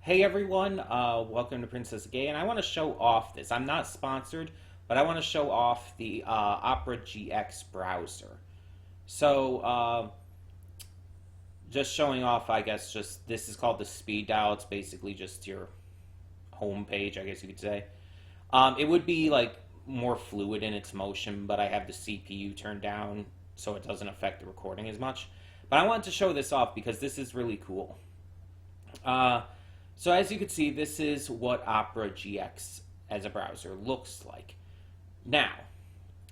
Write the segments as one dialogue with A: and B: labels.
A: Hey everyone, welcome to Princess Gay, and I want to show off this. I'm not sponsored, but I want to show off the Opera GX browser. So, just showing off, I guess, just this is called the speed dial. It's basically just your home page, I guess you could say. It would be like more fluid in its motion, but I have the CPU turned down so it doesn't affect the recording as much. But I wanted to show this off because this is really cool. Uh, so as you can see, this is what Opera GX as a browser looks like. Now,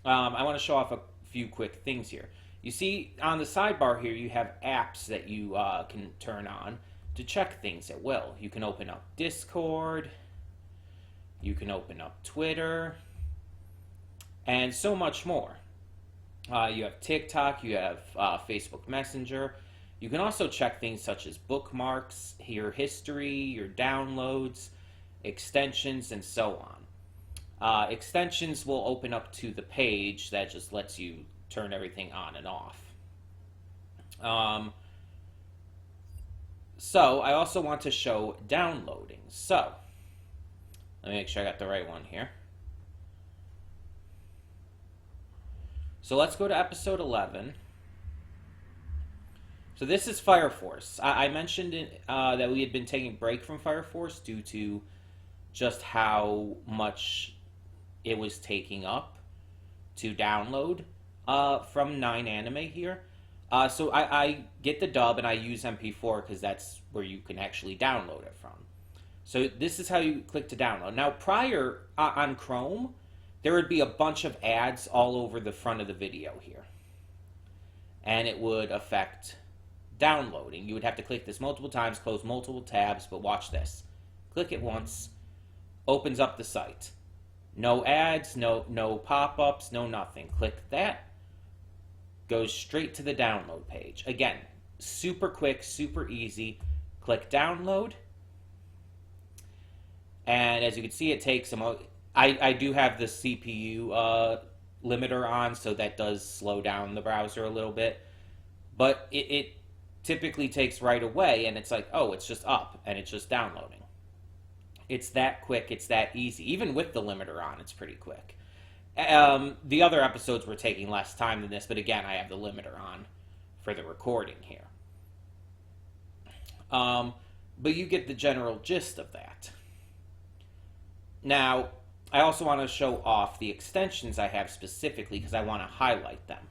A: I want to show off a few quick things here. You see on the sidebar here, you have apps that you can turn on to check things at will. You can open up Discord, you can open up Twitter, and so much more. You have TikTok, you have Facebook Messenger. You can also check things such as bookmarks, your history, your downloads, extensions, and so on. Extensions will open up to the page that just lets you turn everything on and off. So I also want to show downloading. So let me make sure I got the right one here. So let's go to episode 11. So this is Fire Force. I mentioned that we had been taking a break from Fire Force due to just how much it was taking up to download from 9 Anime here. So I get the dub and I use MP4 because that's where you can actually download it from. So this is how you click to download. Now prior on Chrome, there would be a bunch of ads all over the front of the video here. And it would affect downloading. You would have to click this multiple times, close multiple tabs, but watch this. Click it once, opens up the site. No ads, no pop-ups, no nothing. Click that, goes straight to the download page. Again, super quick, super easy. Click download, and as you can see, it takes some. I do have the CPU limiter on, so that does slow down the browser a little bit, but it typically takes right away, and it's like, oh, it's just up, and it's just downloading. It's that quick, it's that easy. Even with the limiter on, it's pretty quick. The other episodes were taking less time than this, but again, I have the limiter on for the recording here. But you get the general gist of that. Now, I also want to show off the extensions I have specifically because I want to highlight them.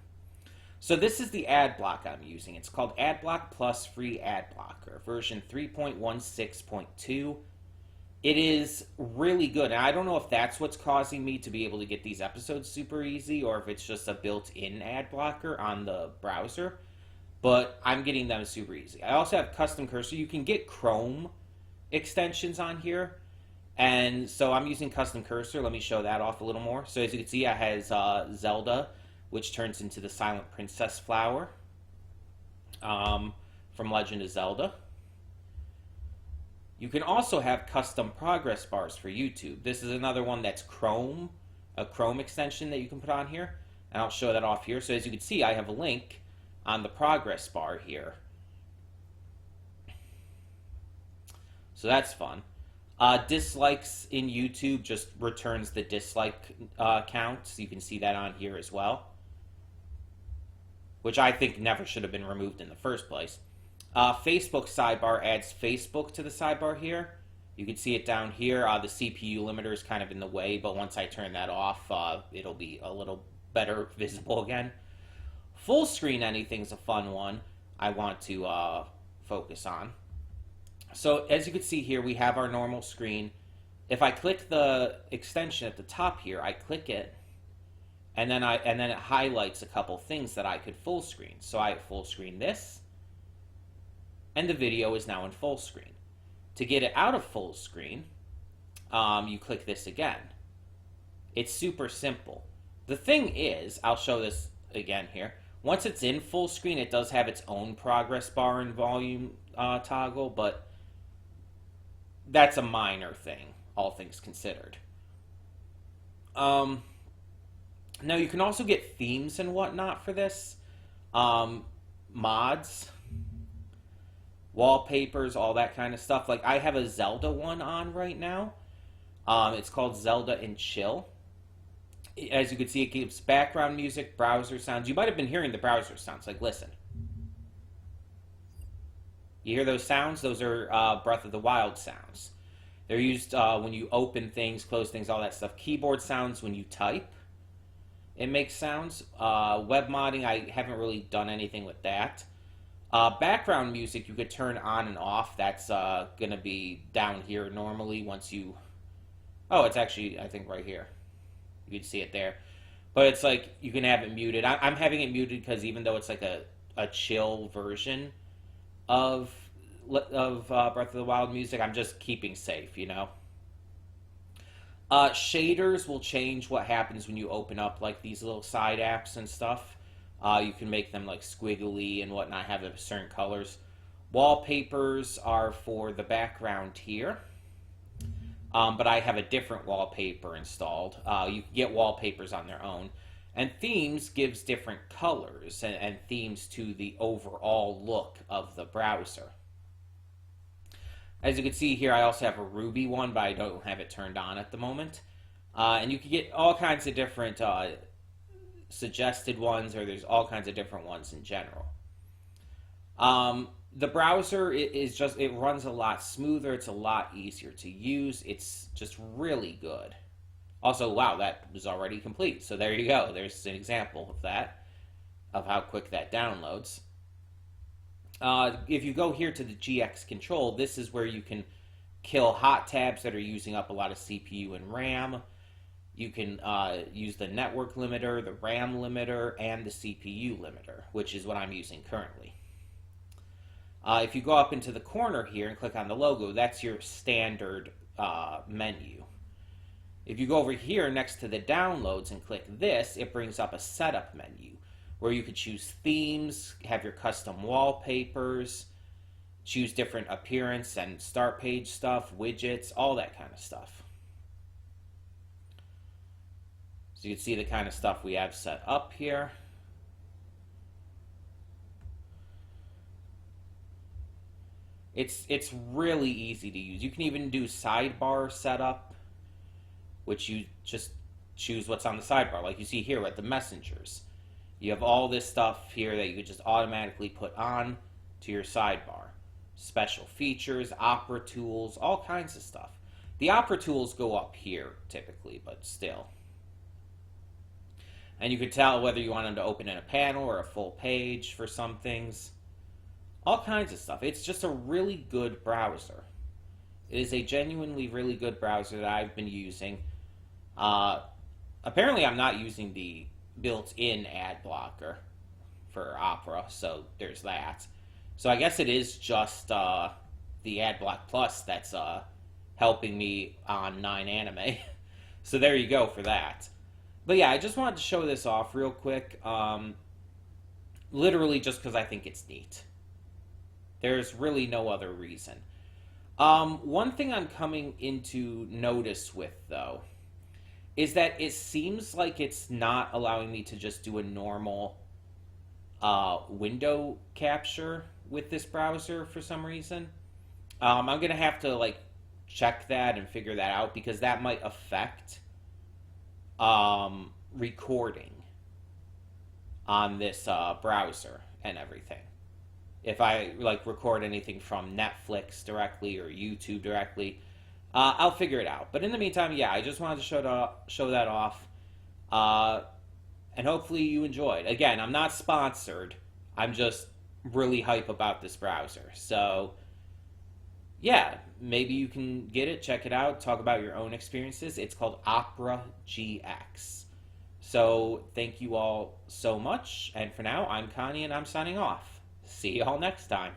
A: So this is the ad block I'm using. It's called AdBlock Plus Free Ad Blocker, version 3.16.2. It is really good. And I don't know if that's what's causing me to be able to get these episodes super easy or if it's just a built-in ad blocker on the browser, but I'm getting them super easy. I also have custom cursor. You can get Chrome extensions on here, and so I'm using custom cursor. Let me show that off a little more. So as you can see, it has Zelda, which turns into the Silent Princess flower from Legend of Zelda. You can also have custom progress bars for YouTube. This is another one that's Chrome, a Chrome extension that you can put on here, and I'll show that off here. So as you can see, I have a link on the progress bar here. So that's fun. Dislikes in YouTube just returns the dislike count, so you can see that on here as well, which I think never should have been removed in the first place. Facebook sidebar adds Facebook to the sidebar here. You can see it down here. The CPU limiter is kind of in the way, but once I turn that off, it'll be a little better visible again. Full screen anything's a fun one I want to focus on. So as you can see here, we have our normal screen. If I click the extension at the top here, I click it, and then it highlights a couple things that I could full screen. So I full screen this, and the video is now in full screen. To get it out of full screen, you click this again. It's super simple. The thing is, I'll show this again here. Once it's in full screen, it does have its own progress bar and volume toggle, but that's a minor thing, all things considered. Now, you can also get themes and whatnot for this. Mods, wallpapers, all that kind of stuff. Like I have a Zelda one on right now. It's called Zelda and Chill. As you can see, it gives background music, browser sounds. You might have been hearing the browser sounds. Like, listen. You hear those sounds? Those are Breath of the Wild sounds. They're used when you open things, close things, all that stuff. Keyboard sounds when you type. It makes sounds. Web modding, I haven't really done anything with that. Background music you could turn on and off. That's going to be down here normally once you... Oh, it's actually, I think, right here. You can see it there. But it's like, you can have it muted. I'm having it muted because even though it's like a chill version of Breath of the Wild music, I'm just keeping safe, you know? Shaders will change what happens when you open up like these little side apps and stuff. You can make them like squiggly and whatnot, have certain colors. Wallpapers are for the background here. But I have a different wallpaper installed. You can get wallpapers on their own. And themes gives different colors and themes to the overall look of the browser. As you can see here, I also have a Ruby one, but I don't have it turned on at the moment. And you can get all kinds of different suggested ones, or there's all kinds of different ones in general. The browser it runs a lot smoother. It's a lot easier to use. It's just really good. Also, wow, that was already complete. So there you go. There's an example of that, of how quick that downloads. If you go here to the GX control, this is where you can kill hot tabs that are using up a lot of CPU and RAM. You can use the network limiter, the RAM limiter, and the CPU limiter, which is what I'm using currently. If you go up into the corner here and click on the logo, that's your standard menu. If you go over here next to the downloads and click this, it brings up a setup menu where you could choose themes, have your custom wallpapers, choose different appearance and start page stuff, widgets, all that kind of stuff. So you can see the kind of stuff we have set up here. It's really easy to use. You can even do sidebar setup, which you just choose what's on the sidebar. Like you see here at the messengers. You have all this stuff here that you could just automatically put on to your sidebar. Special features, opera tools, all kinds of stuff. The opera tools go up here typically, but still. And you could tell whether you want them to open in a panel or a full page for some things. All kinds of stuff. It's just a really good browser. It is a genuinely really good browser that I've been using. Apparently I'm not using the built-in ad blocker for Opera, so there's that. So I guess it is just the AdBlock Plus that's helping me on 9 Anime. So there you go for that. But yeah, I just wanted to show this off real quick. Literally just because I think it's neat. There's really no other reason. One thing I'm coming into notice with, though, is that it seems like it's not allowing me to just do a normal window capture with this browser for some reason. I'm going to have to like check that and figure that out because that might affect recording on this browser and everything. If I like record anything from Netflix directly or YouTube directly, I'll figure it out. But in the meantime, yeah, I just wanted to show that off, and hopefully you enjoyed. Again, I'm not sponsored. I'm just really hype about this browser. So, yeah, maybe you can get it, check it out, talk about your own experiences. It's called Opera GX. So, thank you all so much. And for now, I'm Connie, and I'm signing off. See you all next time.